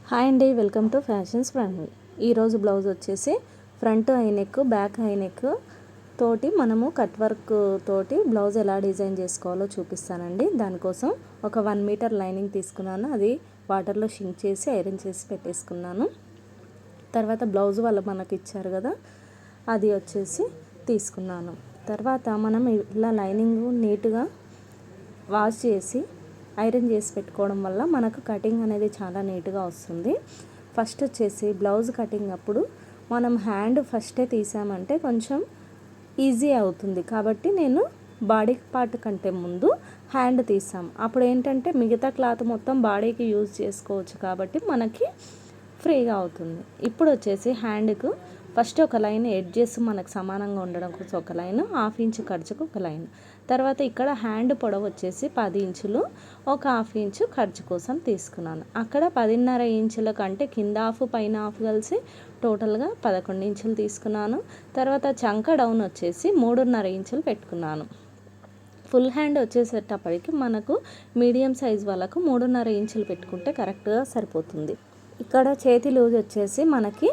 Hi అండి, welcome to fashions friend. ఈరోజు blouse వచ్చేసి front high neck, back high neck తోటి మనము కట్ వర్క్ తోటి బ్లౌజ్ ఎలా డిజైన్ చేసుకోవాలో చూపిస్తానండి. దానికోసం ఒక 1 మీటర్ లైనింగ్ తీసుకున్నాను. అది వాటర్లో షింక్ చేసి ఐరన్ చేసి పెట్టేసుకున్నాను. తర్వాత బ్లౌజ్ వాళ్ళు మనకి ఇచ్చారు కదా, అది వచ్చేసి తీసుకున్నాను. తర్వాత మనం ఇలా లైనింగ్ నీట్గా వాష్ చేసి ఐరన్ చేసి పెట్టుకోవడం వల్ల మనకు కటింగ్ అనేది చాలా నీట్గా వస్తుంది. ఫస్ట్ వచ్చేసి బ్లౌజ్ కటింగ్ అప్పుడు మనం హ్యాండ్ ఫస్టే తీసామంటే కొంచెం ఈజీ అవుతుంది. కాబట్టి నేను బాడీ పార్ట్ కంటే ముందు హ్యాండ్ తీసాం. అప్పుడు ఏంటంటే మిగతా క్లాత్ మొత్తం బాడీకి యూజ్ చేసుకోవచ్చు కాబట్టి మనకి ఫ్రీగా అవుతుంది. ఇప్పుడు వచ్చేసి హ్యాండ్కు ఫస్ట్ ఒక లైన్ ఎడ్జెస్ మనకు సమానంగా ఉండడం కోసం ఒక లైన్, 1/2 ఇంచు ఖర్చుకు ఒక లైన్. తర్వాత ఇక్కడ హ్యాండ్ పొడవు వచ్చేసి 10 ఇంచులు, ఒక 1/2 ఇంచు ఖర్చు కోసం తీసుకున్నాను. అక్కడ 10.5 ఇంచుల కంటే కింద హాఫ్ పైన హాఫ్ కలిసి టోటల్గా 11 ఇంచులు తీసుకున్నాను. తర్వాత చంక డౌన్ వచ్చేసి 3.5 ఇంచులు పెట్టుకున్నాను. ఫుల్ హ్యాండ్ వచ్చేసేటప్పటికి మనకు మీడియం సైజ్ వాళ్ళకు 3.5 ఇంచులు పెట్టుకుంటే కరెక్ట్గా సరిపోతుంది. ఇక్కడ చేతి లూజ్ వచ్చేసి మనకి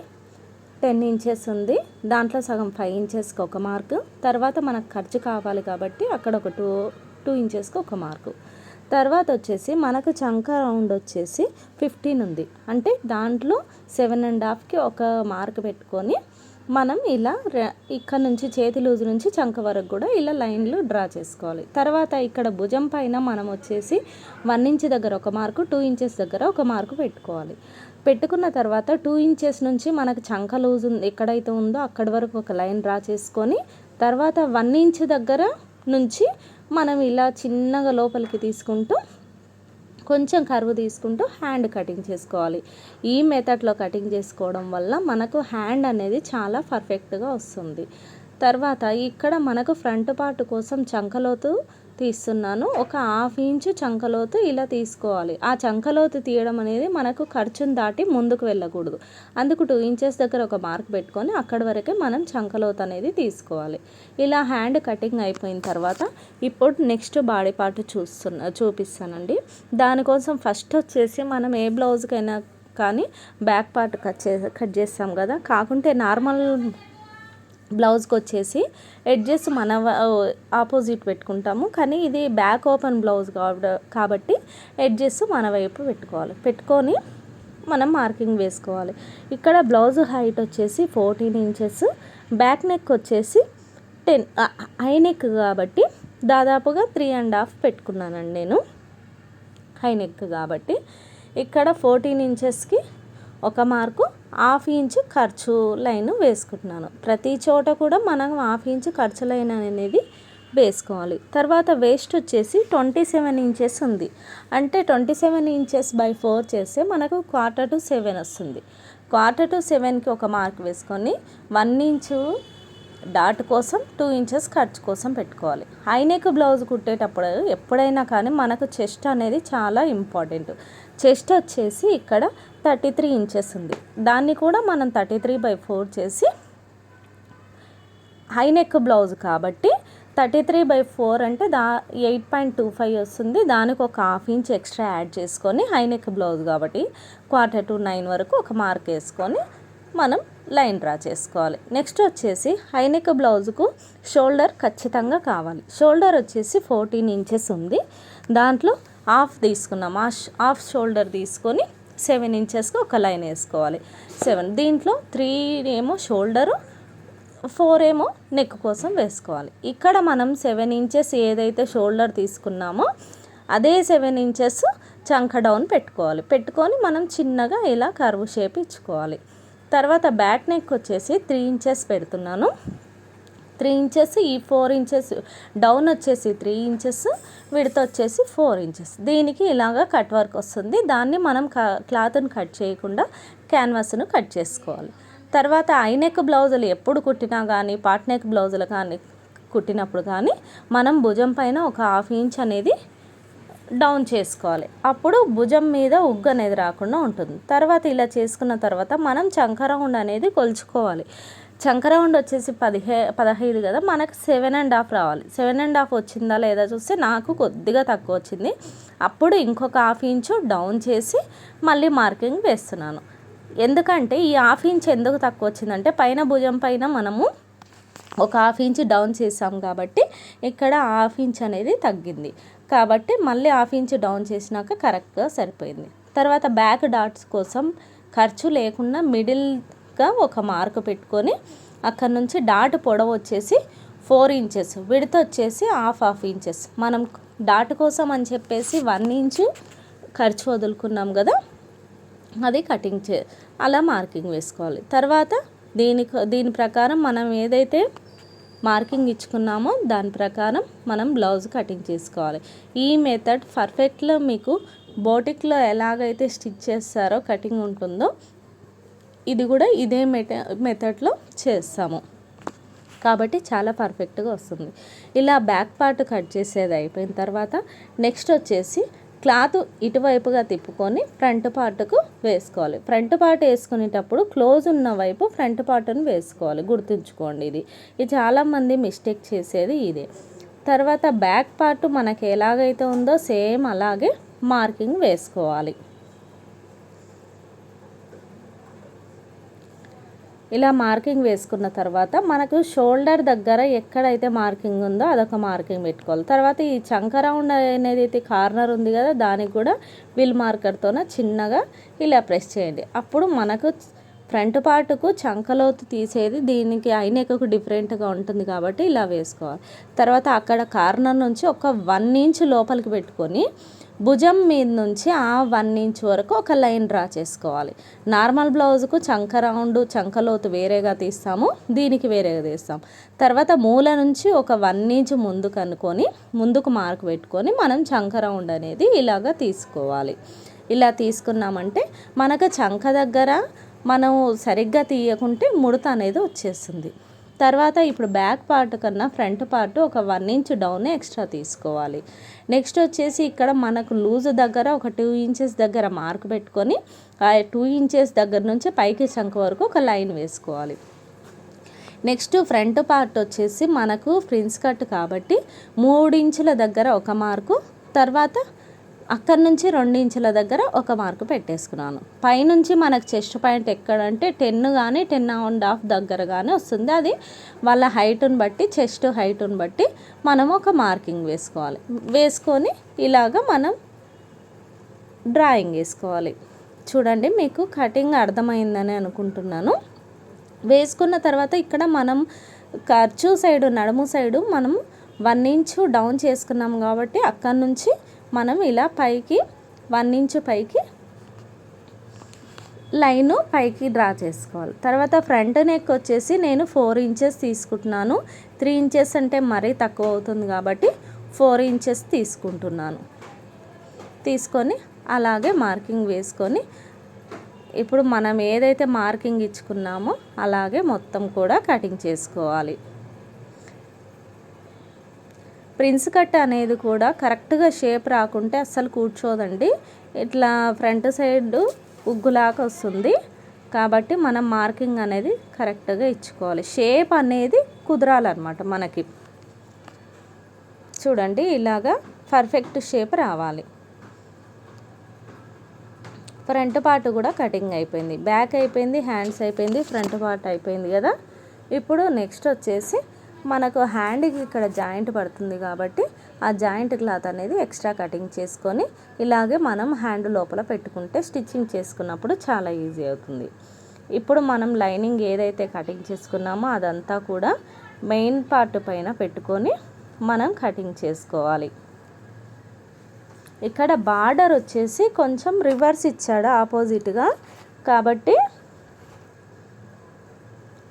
10 ఇంచెస్ ఉంది. దాంట్లో సగం 5 ఇంచెస్కి ఒక మార్కు. తర్వాత మనకు ఖర్చు కావాలి కాబట్టి అక్కడ ఒక 2 ఇంచెస్కి ఒక మార్కు. తర్వాత వచ్చేసి మనకు చంక రౌండ్ వచ్చేసి 15 ఉంది. అంటే దాంట్లో 7.5కి ఒక మార్క్ పెట్టుకొని మనం ఇలా ఇక్కడ నుంచి చేతి లూజు నుంచి చంక వరకు కూడా ఇలా లైన్లు డ్రా చేసుకోవాలి. తర్వాత ఇక్కడ భుజం పైన మనం వచ్చేసి 1 ఇంచ్ దగ్గర ఒక మార్కు, 2 ఇంచెస్ దగ్గర ఒక మార్కు పెట్టుకోవాలి. పెట్టుకున్న తర్వాత 2 ఇంచెస్ నుంచి మనకు చంక లూజు ఎక్కడైతే ఉందో అక్కడి వరకు ఒక లైన్ డ్రా చేసుకొని తర్వాత 1 ఇంచ్ దగ్గర నుంచి మనం ఇలా చిన్నగా లోపలికి తీసుకుంటూ కొంచెం కర్వ్ తీసుకుంటూ హ్యాండ్ కటింగ్ చేసుకోవాలి. ఈ మెథడ్లో కటింగ్ చేసుకోవడం వల్ల మనకు హ్యాండ్ అనేది చాలా పర్ఫెక్ట్గా వస్తుంది. తర్వాత ఇక్కడ మనకు ఫ్రంట్ పార్ట్ కోసం చంకలోతు తీస్తున్నాను. ఒక 1/2 ఇంచు చంకలోతు ఇలా తీసుకోవాలి. ఆ చంకలోతు తీయడం అనేది మనకు ఖర్చును దాటి ముందుకు వెళ్ళకూడదు. అందుకు 2 ఇంచెస్ దగ్గర ఒక మార్క్ పెట్టుకొని అక్కడి వరకే మనం చంకలోతు అనేది తీసుకోవాలి. ఇలా హ్యాండ్ కటింగ్ అయిపోయిన తర్వాత ఇప్పుడు నెక్స్ట్ బాడీ పార్ట్ చూపిస్తానండి. దానికోసం ఫస్ట్ వచ్చేసి మనం ఏ బ్లౌజ్కైనా కానీ బ్యాక్ పార్ట్ కట్ చేస్తాం కదా, కాకుంటే నార్మల్ బ్లౌజ్కి వచ్చేసి ఎడ్జెస్ మన ఆపోజిట్ పెట్టుకుంటాము. కానీ ఇది బ్యాక్ ఓపెన్ బ్లౌజ్ కాబట్టి ఎడ్జెస్ మన వైపు పెట్టుకొని మనం మార్కింగ్ వేసుకోవాలి. ఇక్కడ బ్లౌజ్ హైట్ వచ్చేసి 14 ఇంచెస్, బ్యాక్ నెక్ వచ్చేసి 10, హై నెక్ కాబట్టి దాదాపుగా 3.5 పెట్టుకున్నానండి నేను. హై నెక్ కాబట్టి ఇక్కడ 14 ఇంచెస్కి ఒక మార్కు, 1/2 ఇంచు ఖర్చు లైన్ వేసుకుంటున్నాను. ప్రతి చోట కూడా మనం 1/2 ఇంచు ఖర్చు లైన్ అనేది వేసుకోవాలి. తర్వాత వేస్ట్ వచ్చేసి 27 ఇంచెస్ ఉంది. అంటే 27 ఇంచెస్ బై 4 చేస్తే మనకు 1/4-7 వస్తుంది. 1/4-7కి ఒక మార్క్ వేసుకొని 1 ఇంచు డాట్ కోసం 2 ఇంచెస్ ఖర్చు కోసం పెట్టుకోవాలి. హై నెక్ బ్లౌజ్ కుట్టేటప్పుడు ఎప్పుడైనా కానీ మనకు చెస్ట్ అనేది చాలా ఇంపార్టెంట్. చెస్ట్ వచ్చేసి ఇక్కడ 33 ఇంచెస్ ఉంది. దాన్ని కూడా మనం 33/4 చేసి హై నెక్ బ్లౌజ్ కాబట్టి 33/4 అంటే 8.25 వస్తుంది. దానికి ఒక 1/2 ఇంచ్ ఎక్స్ట్రా యాడ్ చేసుకొని హై నెక్ బ్లౌజ్ కాబట్టి 8:45 వరకు ఒక మార్క్ వేసుకొని మనం లైన్ డ్రా చేసుకోవాలి. నెక్స్ట్ వచ్చేసి హై నెక్ బ్లౌజ్కు షోల్డర్ ఖచ్చితంగా కావాలి. షోల్డర్ వచ్చేసి 14 ఇంచెస్ ఉంది. దాంట్లో హాఫ్ తీసుకున్నాం. హాఫ్ షోల్డర్ తీసుకొని 7 ఇంచెస్కి ఒక లైన్ వేసుకోవాలి. 7 దీంట్లో 3 ఏమో షోల్డరు, 4 ఏమో నెక్ కోసం వేసుకోవాలి. ఇక్కడ మనం 7 ఇంచెస్ ఏదైతే షోల్డర్ తీసుకున్నామో అదే 7 ఇంచెస్ చంక డౌన్ పెట్టుకొని మనం చిన్నగా ఇలా కర్వ్ షేప్ ఇచ్చుకోవాలి. తర్వాత బ్యాక్ నెక్ వచ్చేసి 3 ఇంచెస్ పెడుతున్నాను. 3 ఇంచెస్, ఈ 4 ఇంచెస్ డౌన్ వచ్చేసి 3 ఇంచెస్, విడత వచ్చేసి 4 ఇంచెస్. దీనికి ఇలాగా కట్ వర్క్ వస్తుంది. దాన్ని మనం క్లాత్ని కట్ చేయకుండా క్యాన్వాస్ను కట్ చేసుకోవాలి. తర్వాత ఐ నెక్ బ్లౌజులు ఎప్పుడు కుట్టినా కానీ, పార్ట్ నెక్ బ్లౌజులు కానీ కుట్టినప్పుడు కానీ మనం భుజం పైన ఒక 1/2 ఇంచ్ అనేది డౌన్ చేసుకోవాలి. అప్పుడు భుజం మీద ఉగ్గు అనేది రాకుండా ఉంటుంది. తర్వాత ఇలా చేసుకున్న తర్వాత మనం చంక రౌండ్ అనేది కొలుచుకోవాలి. చంక రౌండ్ వచ్చేసి 15 కదా, మనకు 7.5 రావాలి. 7.5 వచ్చిందా లేదా చూస్తే నాకు కొద్దిగా తక్కువ వచ్చింది. అప్పుడు ఇంకొక హాఫ్ ఇంచు డౌన్ చేసి మళ్ళీ మార్కింగ్ వేస్తున్నాను. ఎందుకంటే ఈ హాఫ్ ఇంచ్ ఎందుకు తక్కువ వచ్చిందంటే పైన భుజం పైన మనము ఒక హాఫ్ ఇంచ్ డౌన్ చేసాం కాబట్టి ఇక్కడ హాఫ్ ఇంచ్ అనేది తగ్గింది. కాబట్టి మళ్ళీ హాఫ్ ఇంచ్ డౌన్ చేసినాక కరెక్ట్గా సరిపోయింది. తర్వాత బ్యాక్ డాట్స్ కోసం ఖర్చు లేకుండా మిడిల్గా ఒక మార్క్ పెట్టుకొని అక్కడ నుంచి డాట్ పొడవు వచ్చేసి 4 ఇంచెస్, విడత వచ్చేసి హాఫ్ ఇంచెస్. మనం డాట్ కోసం అని చెప్పేసి 1 ఇంచు ఖర్చు వదులుకున్నాం కదా, అది కటింగ్ అలా మార్కింగ్ వేసుకోవాలి. తర్వాత దీని ప్రకారం మనం ఏదైతే మార్కింగ్ ఇచ్చుకున్నామో దాని ప్రకారం మనం బ్లౌజ్ కటింగ్ చేసుకోవాలి. ఈ మెథడ్ పర్ఫెక్ట్లో మీకు బోటిక్లో ఎలాగైతే స్టిచ్ చేస్తారో కటింగ్ ఉంటుందో ఇది కూడా ఇదే మెథడ్లో చేస్తాము కాబట్టి చాలా పర్ఫెక్ట్గా వస్తుంది. ఇలా బ్యాక్ పార్ట్ కట్ చేసేది అయిపోయిన తర్వాత నెక్స్ట్ వచ్చేసి క్లాత్ ఇటువైపుగా తిప్పుకొని ఫ్రంట్ పార్ట్కు వేసుకోవాలి. ఫ్రంట్ పార్ట్ వేసుకునేటప్పుడు క్లోజ్ ఉన్న వైపు ఫ్రంట్ పార్ట్ను వేసుకోవాలి, గుర్తుంచుకోండి. ఇది చాలామంది మిస్టేక్ చేసేది ఇదే. తర్వాత బ్యాక్ పార్ట్ మనకి ఎలాగైతే ఉందో సేమ్ అలాగే మార్కింగ్ వేసుకోవాలి. ఇలా మార్కింగ్ వేసుకున్న తర్వాత మనకు షోల్డర్ దగ్గర ఎక్కడైతే మార్కింగ్ ఉందో అదొక మార్కింగ్ పెట్టుకోవాలి. తర్వాత ఈ చంక రౌండ్ అనేది అయితే కార్నర్ ఉంది కదా, దానికి కూడా వీల్ మార్కర్తోన చిన్నగా ఇలా ప్రెస్ చేయండి. అప్పుడు మనకు ఫ్రంట్ పార్ట్కు చంకలోతు తీసేది దీనికి ఐనెక్కు డిఫరెంట్గా ఉంటుంది కాబట్టి ఇలా వేసుకోవాలి. తర్వాత అక్కడ కార్నర్ నుంచి ఒక 1 ఇంచ్ లోపలికి పెట్టుకొని భుజం మీద నుంచి ఆ 1 ఇంచ్ వరకు ఒక లైన్ డ్రా చేసుకోవాలి. నార్మల్ బ్లౌజ్కు చంక రౌండ్ చంకలోతు వేరేగా తీస్తాము, దీనికి వేరేగా తీస్తాం. తర్వాత మూల నుంచి ఒక 1 ఇంచ్ ముందుకు అనుకొని ముందుకు మార్క్ పెట్టుకొని మనం చంక రౌండ్ అనేది ఇలాగా తీసుకోవాలి. ఇలా తీసుకున్నామంటే మనకు చంక దగ్గర మనం సరిగ్గా తీయకుంటే ముడత అనేది వచ్చేస్తుంది. తర్వాత ఇప్పుడు బ్యాక్ పార్ట్ కన్నా ఫ్రంట్ పార్ట్ ఒక 1 ఇంచ్ డౌన్ ఎక్స్ట్రా తీసుకోవాలి. నెక్స్ట్ వచ్చేసి ఇక్కడ మనకు లూజ్ దగ్గర ఒక 2 ఇంచెస్ దగ్గర మార్క్ పెట్టుకొని ఆ 2 ఇంచెస్ దగ్గర నుంచి పైకి చంక వరకు ఒక లైన్ వేసుకోవాలి. నెక్స్ట్ ఫ్రంట్ పార్ట్ వచ్చేసి మనకు ప్రిన్స్ కట్ కాబట్టి 3 ఇంచుల దగ్గర ఒక మార్కు, తర్వాత అక్కడి నుంచి 2 ఇంచుల దగ్గర ఒక మార్కు పెట్టేసుకున్నాను. పైనుంచి మనకు చెస్ట్ పాయింట్ ఎక్కడంటే 10 కానీ 10.5 దగ్గర కానీ వస్తుంది. అది వాళ్ళ హైట్ని బట్టి చెస్ట్ హైట్ని బట్టి మనం ఒక మార్కింగ్ వేసుకోవాలి. వేసుకొని ఇలాగ మనం డ్రాయింగ్ వేసుకోవాలి. చూడండి మీకు కటింగ్ అర్థమైందని అనుకుంటున్నాను. వేసుకున్న తర్వాత ఇక్కడ మనం ఖర్చు సైడు నడుము సైడు మనం 1 ఇంచు డౌన్ చేసుకున్నాం కాబట్టి అక్కడి నుంచి మనం ఇలా పైకి 1 ఇంచు పైకి లైను పైకి డ్రా చేసుకోవాలి. తర్వాత ఫ్రంట్ నెక్ వచ్చేసి నేను 4 ఇంచెస్ తీసుకుంటున్నాను. 3 ఇంచెస్ అంటే మరీ తక్కువ అవుతుంది కాబట్టి 4 ఇంచెస్ తీసుకుంటున్నాను. తీసుకొని అలాగే మార్కింగ్ వేసుకొని ఇప్పుడు మనం ఏదైతే మార్కింగ్ ఇచ్చుకున్నామో అలాగే మొత్తం కూడా కటింగ్ చేసుకోవాలి. ప్రిన్స్ కట్ అనేది కూడా కరెక్ట్గా షేప్ రాకుంటే అస్సలు కూర్చోదండి, ఇట్లా ఫ్రంట్ సైడ్ ఉగ్గులాగా వస్తుంది. కాబట్టి మనం మార్కింగ్ అనేది కరెక్ట్గా ఇచ్చుకోవాలి. షేప్ అనేది కుదరాలన్నమాట మనకి. చూడండి ఇలాగా పర్ఫెక్ట్ షేప్ రావాలి. ఫ్రంట్ పార్ట్ కూడా కటింగ్ అయిపోయింది, బ్యాక్ అయిపోయింది, హ్యాండ్స్ అయిపోయింది, ఫ్రంట్ పార్ట్ అయిపోయింది కదా. ఇప్పుడు నెక్స్ట్ వచ్చేసి మనకు హ్యాండ్కి ఇక్కడ జాయింట్ పడుతుంది కాబట్టి ఆ జాయింట్ క్లాత్ అనేది ఎక్స్ట్రా కటింగ్ చేసుకొని ఇలాగే మనం హ్యాండ్ లోపల పెట్టుకుంటే స్టిచ్చింగ్ చేసుకున్నప్పుడు చాలా ఈజీ అవుతుంది. ఇప్పుడు మనం లైనింగ్ ఏదైతే కటింగ్ చేసుకున్నామో అదంతా కూడా మెయిన్ పార్ట్ పైన పెట్టుకొని మనం కటింగ్ చేసుకోవాలి. ఇక్కడ బార్డర్ వచ్చేసి కొంచెం రివర్స్ ఇచ్చాడు ఆపోజిట్గా కాబట్టి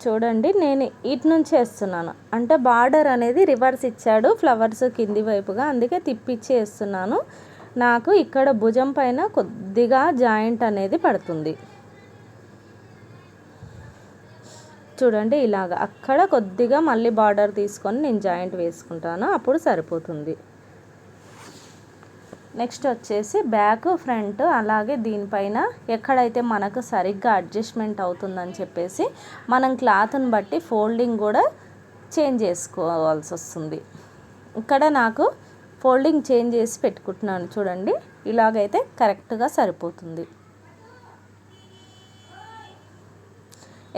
చూడండి నేను ఇటు నుంచి వేస్తున్నాను, అంటే బార్డర్ అనేది రివర్స్ ఇచ్చాడు ఫ్లవర్స్ కింది వైపుగా, అందుకే తిప్పిచ్చి వేస్తున్నాను. నాకు ఇక్కడ భుజం పైన కొద్దిగా జాయింట్ అనేది పడుతుంది. చూడండి ఇలాగ అక్కడ కొద్దిగా మళ్ళీ బార్డర్ తీసుకొని నేను జాయింట్ వేసుకుంటాను, అప్పుడు సరిపోతుంది. నెక్స్ట్ వచ్చేసి బ్యాక్ ఫ్రంట్ అలాగే దీనిపైన ఎక్కడైతే మనకు సరిగ్గా అడ్జస్ట్మెంట్ అవుతుందని చెప్పేసి మనం క్లాత్ని బట్టి ఫోల్డింగ్ కూడా చేంజ్ చేసుకోవాల్సి వస్తుంది. ఇక్కడ నాకు ఫోల్డింగ్ చేంజ్ చేసి పెట్టుకుంటున్నాను చూడండి. ఇలాగైతే కరెక్ట్గా సరిపోతుంది.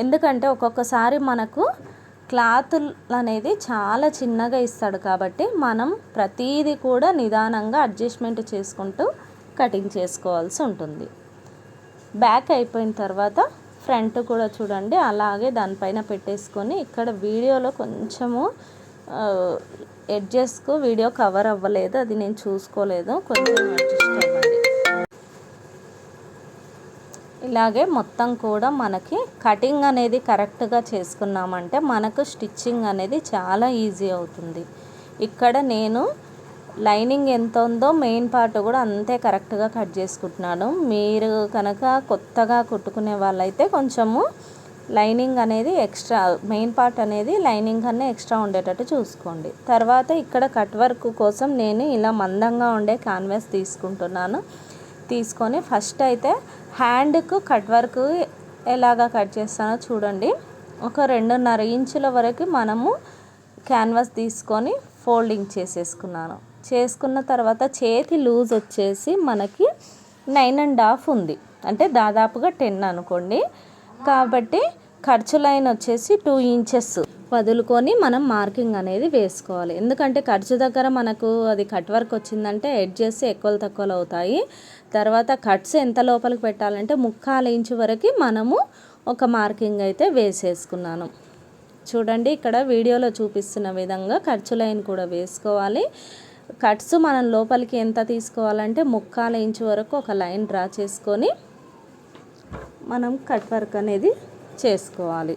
ఎందుకంటే ఒక్కొక్కసారి మనకు క్లాత్ అనేది చాలా చిన్నగా ఇస్తాడు కాబట్టి మనం ప్రతిదీ కూడా నిదానంగా అడ్జస్ట్మెంట్ చేసుకుంటూ కటింగ్ చేసుకోవాల్సి ఉంటుంది. బ్యాక్ అయిపోయిన తర్వాత ఫ్రంట్ కూడా చూడండి అలాగే దానిపైన పెట్టేసుకొని ఇక్కడ వీడియోలో కొంచెము ఎడ్జెస్కు వీడియో కవర్ అవ్వలేదు, అది నేను చూసుకోలేదు, కొంచెం అడ్జస్ట్ అవ్వండి. ఇలాగే మొత్తం కూడా మనకి కటింగ్ అనేది కరెక్ట్గా చేసుకున్నామంటే మనకు స్టిచ్చింగ్ అనేది చాలా ఈజీ అవుతుంది. ఇక్కడ నేను లైనింగ్ ఎంత ఉందో మెయిన్ పార్ట్ కూడా అంతే కరెక్ట్గా కట్ చేసుకుంటున్నాను. మీరు కనుక కొత్తగా కుట్టుకునే వాళ్ళైతే కొంచెము లైనింగ్ అనేది ఎక్స్ట్రా, మెయిన్ పార్ట్ అనేది లైనింగ్ కన్నా ఎక్స్ట్రా ఉండేటట్టు చూసుకోండి. తర్వాత ఇక్కడ కట్ వర్క్ కోసం నేను ఇలా మందంగా ఉండే క్యాన్వాస్ తీసుకుంటున్నాను. తీసుకొని ఫస్ట్ అయితే హ్యాండ్కు కట్ వర్క్ ఎలాగా కట్ చేస్తానో చూడండి. ఒక 2.5 ఇంచుల వరకు మనము క్యాన్వాస్ తీసుకొని ఫోల్డింగ్ చేసేసుకున్నాను. చేసుకున్న తర్వాత చేతి లూజ్ వచ్చేసి మనకి 9.5 ఉంది, అంటే దాదాపుగా 10 అనుకోండి. కాబట్టి ఖర్చు లైన్ వచ్చేసి 2 ఇంచెస్ వదులుకొని మనం మార్కింగ్ అనేది వేసుకోవాలి. ఎందుకంటే ఖర్చు దగ్గర మనకు అది కట్ వర్క్ వచ్చిందంటే ఎడ్జెస్ ఎక్కువ తక్కువలు అవుతాయి. తర్వాత కట్స్ ఎంత లోపలికి పెట్టాలంటే 1/4 ఇంచు వరకు మనము ఒక మార్కింగ్ అయితే వేసేసుకున్నాను. చూడండి ఇక్కడ వీడియోలో చూపిస్తున్న విధంగా ఖర్చు లైన్ కూడా వేసుకోవాలి. కట్స్ మనం లోపలికి ఎంత తీసుకోవాలంటే 1/4 ఇంచు వరకు ఒక లైన్ డ్రా చేసుకొని మనం కట్ వర్క్ అనేది చేసుకోవాలి.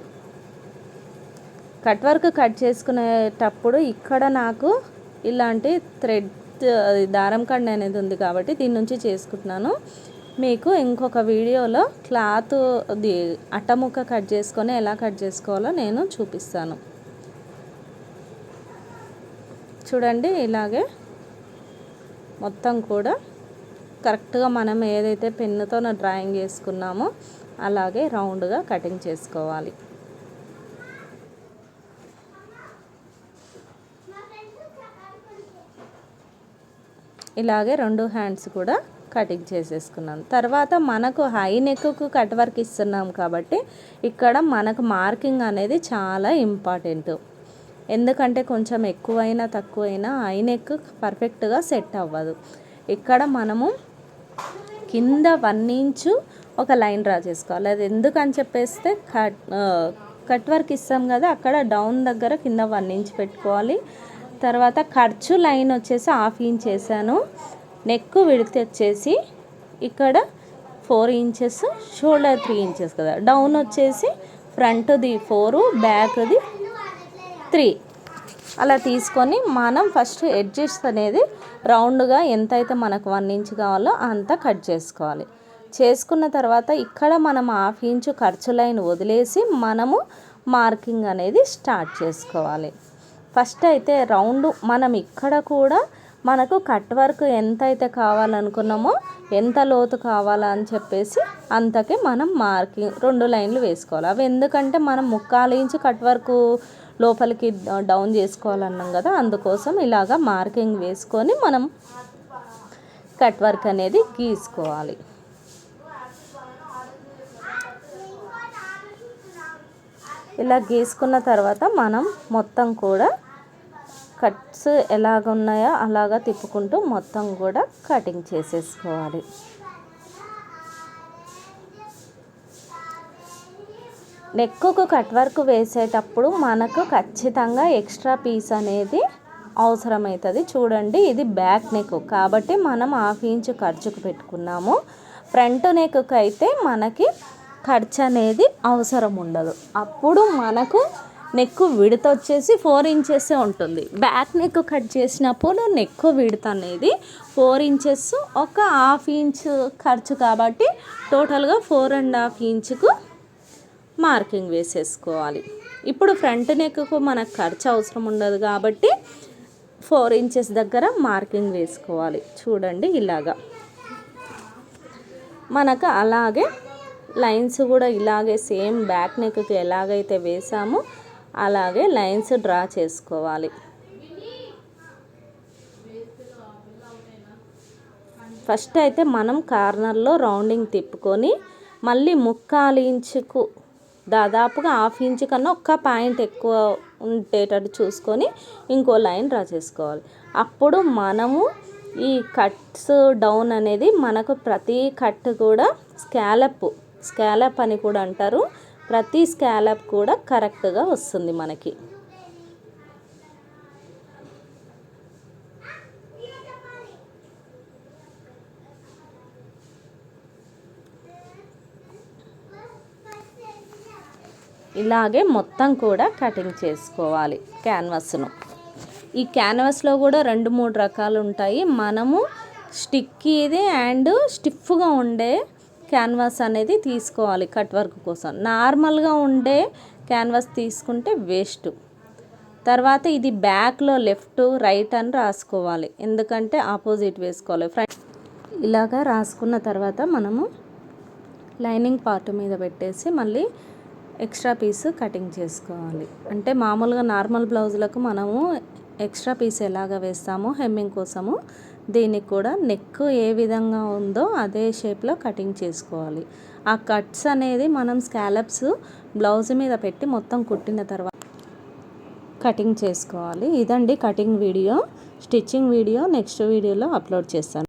కట్ వర్క్ కట్ చేసుకునేటప్పుడు ఇక్కడ నాకు ఇలాంటి థ్రెడ్ దారం కండి అనేది ఉంది కాబట్టి దీని నుంచి చేసుకుంటున్నాను. మీకు ఇంకొక వీడియోలో క్లాత్ అట్టముక్క కట్ చేసుకొని ఎలా కట్ చేసుకోవాలో నేను చూపిస్తాను. చూడండి ఇలాగే మొత్తం కూడా కరెక్ట్గా మనం ఏదైతే పెన్నుతో డ్రాయింగ్ చేసుకున్నామో అలాగే రౌండ్గా కటింగ్ చేసుకోవాలి. ఇలాగే 2 హ్యాండ్స్ కూడా కటింగ్ చేసేసుకున్నాను. తర్వాత మనకు హై నెక్కు కట్ వర్క్ ఇస్తున్నాం కాబట్టి ఇక్కడ మనకు మార్కింగ్ అనేది చాలా ఇంపార్టెంట్. ఎందుకంటే కొంచెం ఎక్కువైనా తక్కువైనా హై నెక్ పర్ఫెక్ట్గా సెట్ అవ్వదు. ఇక్కడ మనము కింద 1 ఇంచు ఒక లైన్ డ్రా చేసుకోవాలి. అది ఎందుకని చెప్పేస్తే కట్ వర్క్ ఇస్తాం కదా, అక్కడ డౌన్ దగ్గర కింద 1 ఇంచ్ పెట్టుకోవాలి. తర్వాత ఖర్చు లైన్ వచ్చేసి 1/2 ఇంచ్ వేసాను. నెక్ విడత్ వచ్చేసి ఇక్కడ 4 ఇంచెస్, షోల్డర్ 3 ఇంచెస్ కదా. డౌన్ వచ్చేసి ఫ్రంట్ది 4, బ్యాక్ది 3 అలా తీసుకొని మనం ఫస్ట్ ఎడ్జెస్ అనేది రౌండ్గా ఎంతైతే మనకు 1 ఇంచ్ కావాలో అంత కట్ చేసుకోవాలి. చేసుకున్న తర్వాత ఇక్కడ మనం 1/2 ఇంచు ఖర్చు లైన్ వదిలేసి మనము మార్కింగ్ అనేది స్టార్ట్ చేసుకోవాలి. ఫస్ట్ అయితే రౌండ్ మనం ఇక్కడ కూడా మనకు కట్ వర్క్ ఎంతైతే కావాలనుకున్నామో ఎంత లోతు కావాలని చెప్పేసి అంతకే మనం మార్కింగ్ 2 లైన్లు వేసుకోవాలి. అవి ఎందుకంటే మనం 1/4 ఇంచు కట్ వర్క్ లోపలికి డౌన్ చేసుకోవాలన్నాం కదా, అందుకోసం ఇలాగా మార్కింగ్ వేసుకొని మనం కట్ వర్క్ అనేది గీసుకోవాలి. ఇలా గీసుకున్న తర్వాత మనం మొత్తం కూడా కట్స్ ఎలాగ ఉన్నాయో అలాగా తిప్పుకుంటూ మొత్తం కూడా కటింగ్ చేసేసుకోవాలి. నెక్కు కట్ వర్క్ వేసేటప్పుడు మనకు ఖచ్చితంగా ఎక్స్ట్రా పీస్ అనేది అవసరమవుతుంది. చూడండి ఇది బ్యాక్ నెక్ కాబట్టి మనం 1/2 ఇంచు ఖర్చుకు పెట్టుకున్నాము. ఫ్రంట్ నెక్కు అయితే మనకి ఖర్చు అనేది అవసరం ఉండదు. అప్పుడు మనకు నెక్ విడత వచ్చేసి 4 ఇంచెస్ ఉంటుంది. బ్యాక్ నెక్ కట్ చేసినప్పుడు నెక్ విడత అనేది 4 ఇంచెస్, ఒక 1/2 ఇంచు ఖర్చు కాబట్టి టోటల్గా 4.5 ఇంచుకు మార్కింగ్ వేసేసుకోవాలి. ఇప్పుడు ఫ్రంట్ నెక్కు మనకు ఖర్చు అవసరం ఉండదు కాబట్టి 4 ఇంచెస్ దగ్గర మార్కింగ్ వేసుకోవాలి. చూడండి ఇలాగా. మనకు అలాగే లైన్స్ కూడా ఇలాగే సేమ్ బ్యాక్ నెక్కి ఎలాగైతే వేసామో అలాగే లైన్స్ డ్రా చేసుకోవాలి. ఫస్ట్ అయితే మనం కార్నర్లో రౌండింగ్ తిప్పుకొని మళ్ళీ 1/4 ఇంచుకు దాదాపుగా 1/2 ఇంచు కన్నా ఒక్క పాయింట్ ఎక్కువ ఉండేటట్టు చూసుకొని ఇంకో లైన్ డ్రా చేసుకోవాలి. అప్పుడు మనము ఈ కట్స్ డౌన్ అనేది మనకు ప్రతి కట్ కూడా స్కాలప్ అని కూడా అంటారు. ప్రతి స్కాలప్ కూడా కరెక్ట్గా వస్తుంది మనకి. ఇలాగే మొత్తం కూడా కటింగ్ చేసుకోవాలి క్యాన్వాస్ను. ఈ క్యాన్వాస్లో కూడా 2-3 రకాలు ఉంటాయి. మనము స్టిక్కీది అండ్ స్టిఫ్గా ఉండే క్యాన్వాస్ అనేది తీసుకోవాలి కట్ వర్క్ కోసం. నార్మల్గా ఉండే క్యాన్వాస్ తీసుకుంటే వేస్ట్. తర్వాత ఇది బ్యాక్లో లెఫ్ట్ రైట్ అని రాసుకోవాలి, ఎందుకంటే ఆపోజిట్ వేసుకోవాలి. ఇలాగా రాసుకున్న తర్వాత మనము లైనింగ్ పార్ట్ మీద పెట్టేసి మళ్ళీ ఎక్స్ట్రా పీస్ కటింగ్ చేసుకోవాలి. అంటే మామూలుగా నార్మల్ బ్లౌజులకు మనము ఎక్స్ట్రా పీస్ ఎలాగ వేస్తామో హెమ్మింగ్ కోసము దీనికి కూడా నెక్ ఏ విధంగా ఉందో అదే షేప్లో కటింగ్ చేసుకోవాలి. ఆ కట్స్ అనేది మనం స్కాలప్స్ బ్లౌజ్ మీద పెట్టి మొత్తం కుట్టిన తర్వాత కటింగ్ చేసుకోవాలి. ఇదండి cutting video. Stitching video next వీడియోలో అప్లోడ్ చేస్తాను.